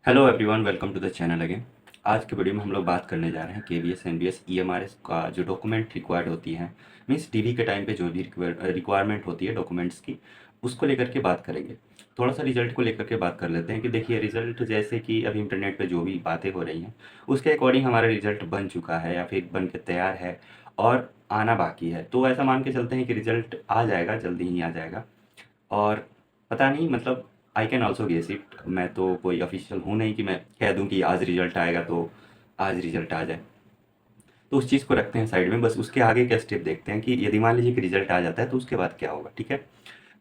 Hello everyone, welcome to the channel again. आज के video में हम लोग बात करने जा रहे हैं केवीएस एनबीएस ईएमआरएस का जो डॉक्यूमेंट रिक्वायर्ड होती है, मींस डीवी के टाइम पे जो भी रिक्वायरमेंट होती है डॉक्यूमेंट्स की, उसको लेकर के बात करेंगे। थोड़ा सा रिजल्ट को लेकर के बात कर लेते हैं कि देखिए रिजल्ट जैसे कि अभी इंटरनेट पे जो भी बातें हो रही हैं उसके अकॉर्डिंग हमारा रिजल्ट बन चुका है या फिर बन के तैयार है और आना बाकी है। तो ऐसा मान के चलते हैं कि रिजल्ट आ जाएगा, जल्दी ही आ जाएगा। और पता नहीं, मतलब I can also guess it. मैं तो कोई ऑफिशियल हूँ नहीं कि मैं कह दूँ कि आज रिजल्ट आएगा तो आज रिजल्ट आ जाए। तो उस चीज़ को रखते हैं साइड में, बस उसके आगे का स्टेप देखते हैं कि यदि मान लीजिए कि रिजल्ट आ जाता है तो उसके बाद क्या होगा। ठीक है,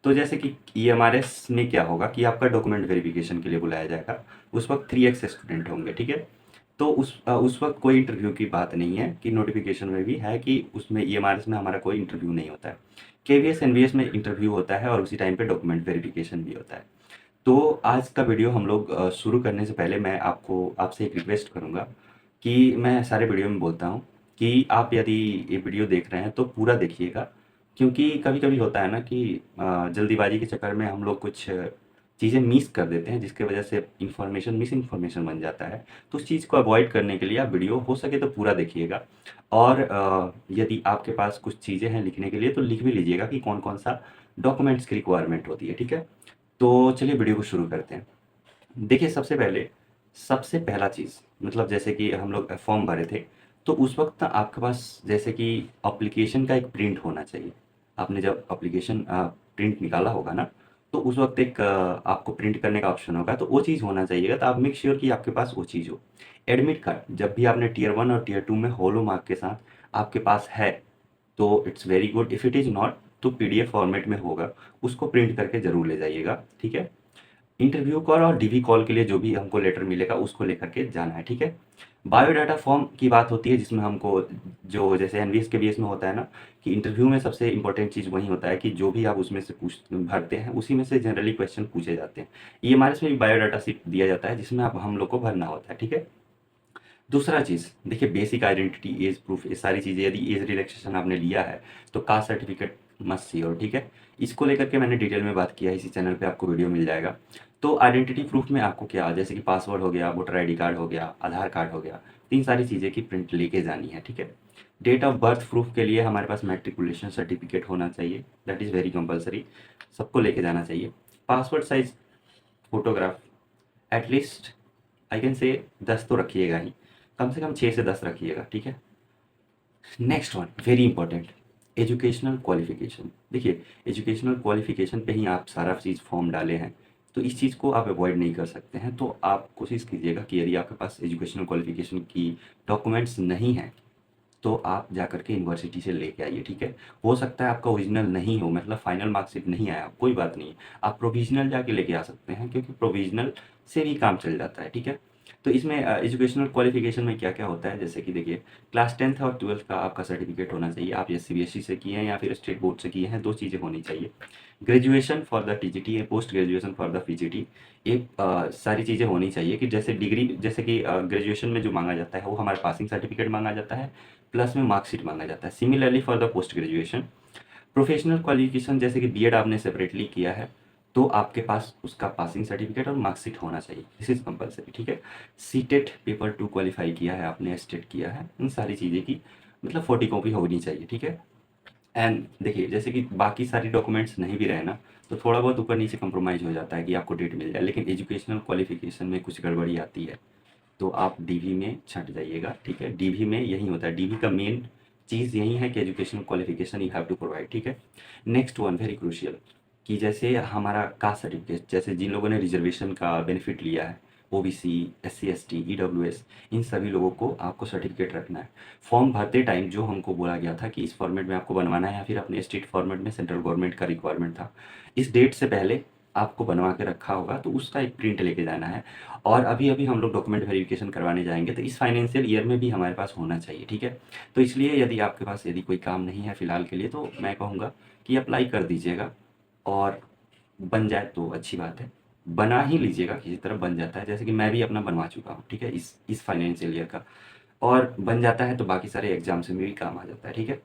तो जैसे कि ईएमआरएस में क्या होगा कि आपका डॉक्यूमेंट वेरिफिकेशन के लिए बुलाया जाएगा। उस वक्त 3x स्टूडेंट होंगे। ठीक है, तो उस वक्त कोई इंटरव्यू की बात नहीं है कि नोटिफिकेशन में भी है कि उसमें ईएमआरएस में हमारा कोई इंटरव्यू नहीं होता है। केवीएस एनवीएस में इंटरव्यू होता है और उसी टाइम पे डॉक्यूमेंट वेरिफिकेशन भी होता है। तो आज का वीडियो हम लोग शुरू करने से पहले मैं आपसे एक रिक्वेस्ट करूँगा कि मैं सारे वीडियो में बोलता हूँ कि आप यदि ये वीडियो देख रहे हैं तो पूरा देखिएगा। क्योंकि कभी-कभी होता है ना कि जल्दीबाजी के चक्कर में हम लोग कुछ चीज़ें मिस कर देते हैं जिसकी वजह से इन्फॉर्मेशन मिस इन्फॉर्मेशन बन जाता है। तो उस चीज़ को अवॉइड करने के लिए आप वीडियो हो सके तो पूरा देखिएगा। और यदि आपके पास कुछ चीज़ें हैं लिखने के लिए तो लिख भी लीजिएगा कि कौन-कौन सा डॉक्यूमेंट्स की रिक्वायरमेंट होती है। ठीक है? तो चलिए वीडियो को शुरू करते हैं। देखिए सबसे पहला चीज़, मतलब जैसे कि हम लोग फॉर्म भरे थे, तो उस वक़्त ना आपके पास जैसे कि एप्लीकेशन का एक प्रिंट होना चाहिए। आपने जब एप्लीकेशन प्रिंट निकाला होगा ना, तो उस वक़्त एक आपको प्रिंट करने का ऑप्शन होगा, तो वो चीज़ होना चाहिएगा। तो आप मेक श्योर कि आपके पास वो चीज़ हो। एडमिट कार्ड जब भी आपने टियर 1 और टियर 2 में हॉलो मार्क के साथ आपके पास है, तो it's very good. If it is not तो पीडीएफ फॉर्मेट में होगा, उसको प्रिंट करके ज़रूर ले जाइएगा। ठीक है? इंटरव्यू कॉल और डीवी कॉल के लिए जो भी हमको लेटर मिलेगा उसको लेकर के जाना है। ठीक है, बायोडाटा फॉर्म की बात होती है जिसमें हमको जो जैसे एनवीएस के बीएस में होता है ना कि इंटरव्यू में सबसे इंपॉर्टेंट चीज़ वही होता है कि जो भी आप उसमें से पूछ भरते हैं उसी में से जनरली क्वेश्चन पूछे जाते हैं। ईएमआरएस में भी बायोडाटा शीट दिया जाता है जिसमें आप हम लोग को भरना होता है। ठीक है, दूसरा चीज़ देखिए बेसिक आइडेंटिटी, एज प्रूफ, ये सारी चीज़ें यदि एज रिलैक्सेशन आपने लिया है तो कास्ट सर्टिफिकेट मस्ट सी और ठीक है, इसको लेकर के मैंने डिटेल में बात किया है, इसी चैनल पे आपको वीडियो मिल जाएगा। तो आइडेंटिटी प्रूफ में आपको क्या, जैसे कि पासवर्ड हो गया, वोटर आईडी कार्ड हो गया, आधार कार्ड हो गया, तीन सारी चीज़ें की प्रिंट लेके जानी है। ठीक है, डेट ऑफ बर्थ प्रूफ के लिए हमारे पास मैट्रिकुलेशन सर्टिफिकेट होना चाहिए, दैट इज़ वेरी कंपलसरी, सबको लेके जाना चाहिए। Passport size photograph at least I can say 10 तो रखिएगा ही, कम से कम 6 से 10 रखिएगा। ठीक है, next one very important, educational qualification. देखिए एजुकेशनल क्वालिफिकेशन पे ही आप सारा चीज़ फॉर्म डाले हैं, तो इस चीज़ को आप अवॉइड नहीं कर सकते हैं। तो आप कोशिश कीजिएगा कि यदि आपके पास एजुकेशनल क्वालिफिकेशन की डॉक्यूमेंट्स नहीं हैं तो आप जा कर के यूनिवर्सिटी से लेके आइए। ठीक है, हो सकता है आपका ओरिजिनल नहीं हो, मतलब फाइनल मार्कशीट नहीं आया, कोई बात नहीं, आप प्रोविजनल जाके लेके आ सकते हैं क्योंकि प्रोविजनल से भी काम चल जाता है। ठीक है, तो इसमें एजुकेशनल क्वालिफिकेशन में क्या क्या होता है, जैसे कि देखिए क्लास 10th और 12th का आपका सर्टिफिकेट होना चाहिए। आप ये सीबीएसई से किए हैं या फिर स्टेट बोर्ड से किए हैं, दो चीज़ें होनी चाहिए। ग्रेजुएशन फॉर द टीजीटी या post graduation for the PGT, ये सारी चीज़ें होनी चाहिए कि जैसे डिग्री, जैसे कि ग्रेजुएशन में जो मांगा जाता है वो हमारे पासिंग सर्टिफिकेट मांगा जाता है, प्लस में मार्कशीट मांगा जाता है। Similarly for the post graduation professional qualification, जैसे कि बीएड आपने सेपरेटली किया है तो आपके पास उसका पासिंग सर्टिफिकेट और मार्कशीट होना चाहिए, दिस इज कंपलसरी। ठीक है, सीटेट पेपर 2 क्वालिफाई किया है आपने, स्टेट किया है, इन सारी चीज़ें की मतलब फोटो कॉपी होनी चाहिए। ठीक है, एंड देखिए जैसे कि बाकी सारी डॉक्यूमेंट्स नहीं भी रहे ना तो थोड़ा बहुत ऊपर नीचे कंप्रोमाइज़ हो जाता है कि आपको डेट मिल जाए, लेकिन एजुकेशनल क्वालिफिकेशन में कुछ गड़बड़ी आती है तो आप डीवी में छँट जाइएगा। ठीक है, डीवी में यही होता है, डीवी का मेन चीज़ यही है कि educational qualification you have to provide. ठीक है, नेक्स्ट वन वेरी क्रूशियल, कि जैसे हमारा कास्ट सर्टिफिकेट, जैसे जिन लोगों ने रिजर्वेशन का बेनिफिट लिया है, ओबीसी, एससी एसटी, ईडब्ल्यूएस, इन सभी लोगों को आपको सर्टिफिकेट रखना है। फॉर्म भरते टाइम जो हमको बोला गया था कि इस फॉर्मेट में आपको बनवाना है या फिर अपने स्टेट फॉर्मेट में, सेंट्रल गवर्नमेंट का रिक्वायरमेंट था, इस डेट से पहले आपको बनवा के रखा होगा तो उसका एक प्रिंट लेके जाना है। और अभी अभी हम लोग डॉक्यूमेंट वेरिफिकेशन करवाने जाएंगे तो इस फाइनेंशियल ईयर में भी हमारे पास होना चाहिए। ठीक है, तो इसलिए यदि आपके पास यदि कोई काम नहीं है फिलहाल के लिए तो मैं कहूँगा कि अप्लाई कर दीजिएगा, और बन जाए तो अच्छी बात है, बना ही लीजिएगा, किसी तरह बन जाता है, जैसे कि मैं भी अपना बनवा चुका हूँ। ठीक है, इस फाइनेंशियल ईयर का, और बन जाता है तो बाकी सारे एग्जाम्स में भी काम आ जाता है। ठीक है,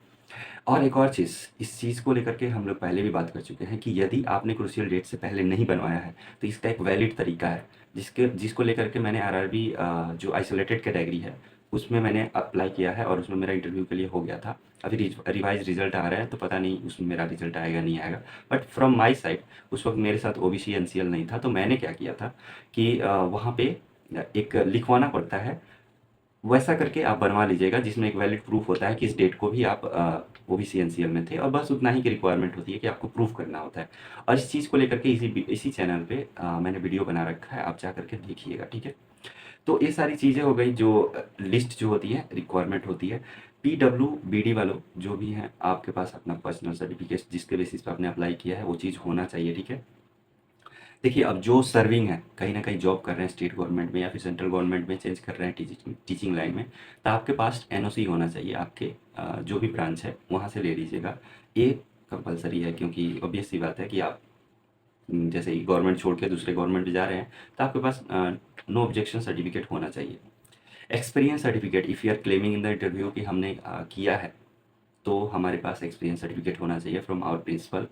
और एक और चीज़, इस चीज़ को लेकर के हम लोग पहले भी बात कर चुके हैं कि यदि आपने क्रूशियल डेट से पहले नहीं बनवाया है, तो इसका एक वैलिड तरीका है, जिसको लेकर के मैंने आरआरबी जो आइसोलेटेड कैटेगरी है, उसमें मैंने अप्लाई किया है और उसमें मेरा इंटरव्यू के लिए हो गया था। अभी रिवाइज़ रिज़ल्ट आ रहा है, तो पता नहीं उसमें मेरा रिज़ल्ट आएगा, नहीं आएगा। बट फ्रॉम माय साइड उस वक़्त मेरे साथ ओबीसी एनसीएल नहीं था, तो मैंने क्या किया था कि वहाँ पे एक लिखवाना पड़ता है, वैसा करके आप बनवा लीजिएगा जिसमें एक वैलिड प्रूफ होता है कि इस डेट को भी आप ओबीसी एनसीएल में थे, और बस उतना ही की रिक्वायरमेंट होती है कि आपको प्रूफ करना होता है। और इस चीज़ को लेकर के इसी चैनल पे मैंने वीडियो बना रखा है, आप जा करके देखिएगा, ठीक है। तो ये सारी चीज़ें हो गई जो लिस्ट जो होती है, रिक्वायरमेंट होती है। पीडब्ल्यू बीडी वालों जो भी हैं, आपके पास अपना पर्सनल सर्टिफिकेट जिसके बेसिस पे आपने अप्लाई किया है वो चीज़ होना चाहिए, ठीक है। देखिए, अब जो सर्विंग है, कहीं न कहीं जॉब कर रहे हैं स्टेट गवर्नमेंट में या फिर सेंट्रल गवर्नमेंट में, चेंज कर रहे हैं टीचिंग लाइन में, तो आपके पास एनओसी होना चाहिए, आपके जो भी ब्रांच है वहाँ से ले लीजिएगा। ये कंपल्सरी है, क्योंकि ऑब्वियस सी बात है कि आप जैसे ही गवर्नमेंट छोड़ के दूसरे गवर्नमेंट में जा रहे हैं, तो आपके पास नो ऑब्जेक्शन सर्टिफिकेट होना चाहिए। Experience certificate, if you are claiming in the interview कि हमने किया है, तो हमारे पास एक्सपीरियंस सर्टिफिकेट होना चाहिए फ्रॉम आवर प्रिंसिपल,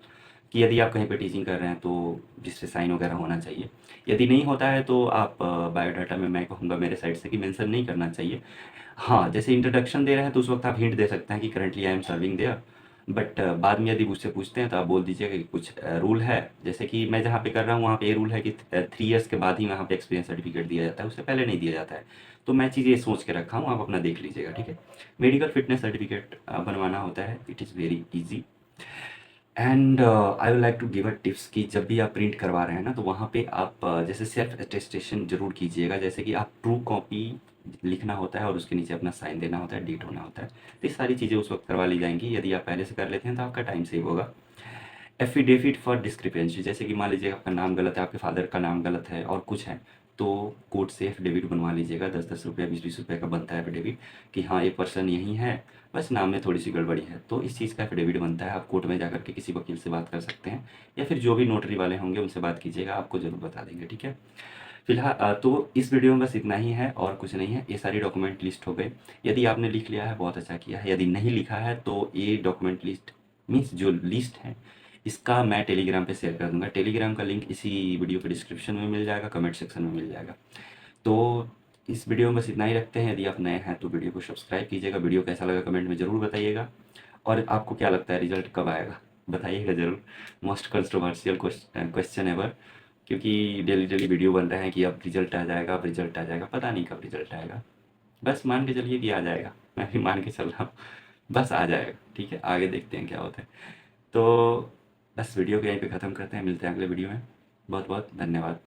कि यदि आप कहीं पे टीचिंग कर रहे हैं तो जिस पे साइन वगैरह होना चाहिए। यदि नहीं होता है तो आप बायोडाटा में, मैं कहूँगा मेरे साइड से, कि मेंशन नहीं करना चाहिए। हाँ, जैसे इंट्रोडक्शन दे रहे हैं तो उस वक्त आप हिंट दे सकते हैं कि currently I am serving there, but बाद में यदि मुझसे पूछते हैं तो आप बोल दीजिएगा कि कुछ रूल है, जैसे कि मैं जहाँ पे कर रहा हूँ वहाँ पे ये रूल है कि 3 ईयर्स के बाद ही वहाँ पे एक्सपीरियंस सर्टिफिकेट दिया जाता है, उससे पहले नहीं दिया जाता है। तो मैं चीज़ ये सोच के रखा हूँ, आप अपना देख लीजिएगा, ठीक है। मेडिकल फिटनेस सर्टिफिकेट बनवाना होता है, it is very easy. And I would like to give a tips कि जब भी आप प्रिंट करवा रहे हैं ना, तो वहाँ पे आप जैसे सेल्फ अटेस्टेशन ज़रूर कीजिएगा, जैसे कि आप ट्रू कॉपी लिखना होता है और उसके नीचे अपना साइन देना होता है, डेट होना होता है। तो ये सारी चीज़ें उस वक्त करवा ली जाएंगी, यदि आप पहले से कर लेते हैं तो आपका टाइम सेव होगा। एफिडेविट फॉर डिस्क्रिपेंसी, जैसे कि मान लीजिए आपका नाम गलत है, आपके फादर का नाम गलत है और कुछ है, तो कोर्ट से एफिडेविट बनवा लीजिएगा। 10-10 रुपये, 20-20 रुपये का बनता है एफिडेविट, कि हाँ ये पर्सन यही है, बस नाम में थोड़ी सी गड़बड़ी है, तो इस चीज़ का एफिडेविट बनता है। आप कोर्ट में जाकर के किसी वकील से बात कर सकते हैं, या फिर जो भी नोटरी वाले होंगे उनसे बात कीजिएगा, आपको ज़रूर बता देंगे, ठीक है। फिलहाल तो इस वीडियो में बस इतना ही है और कुछ नहीं है। ये सारी डॉक्यूमेंट लिस्ट हो गए। यदि आपने लिख लिया है बहुत अच्छा किया है, यदि नहीं लिखा है तो ये डॉक्यूमेंट लिस्ट मीन्स जो लिस्ट है, इसका मैं टेलीग्राम पे शेयर कर दूंगा। टेलीग्राम का लिंक इसी वीडियो के डिस्क्रिप्शन में मिल जाएगा, कमेंट सेक्शन में मिल जाएगा। तो इस वीडियो में बस इतना ही रखते हैं। यदि आप नए हैं तो वीडियो को सब्सक्राइब कीजिएगा। वीडियो कैसा लगा कमेंट में ज़रूर बताइएगा, और आपको क्या लगता है रिजल्ट कब आएगा बताइएगा ज़रूर। मोस्ट कंट्रोवर्शियल क्वेश्चन एवर, क्योंकि डेली डेली वीडियो बन रहे हैं कि अब रिजल्ट आ जाएगा, अब रिजल्ट आ जाएगा, पता नहीं कब रिजल्ट आएगा। बस मान के चलिए कि आ जाएगा, मैं भी मान के चल रहा हूँ, बस आ जाएगा, ठीक है। आगे देखते हैं क्या होता है। तो बस वीडियो को यहीं पे ख़त्म करते हैं, मिलते हैं अगले वीडियो में। बहुत बहुत धन्यवाद।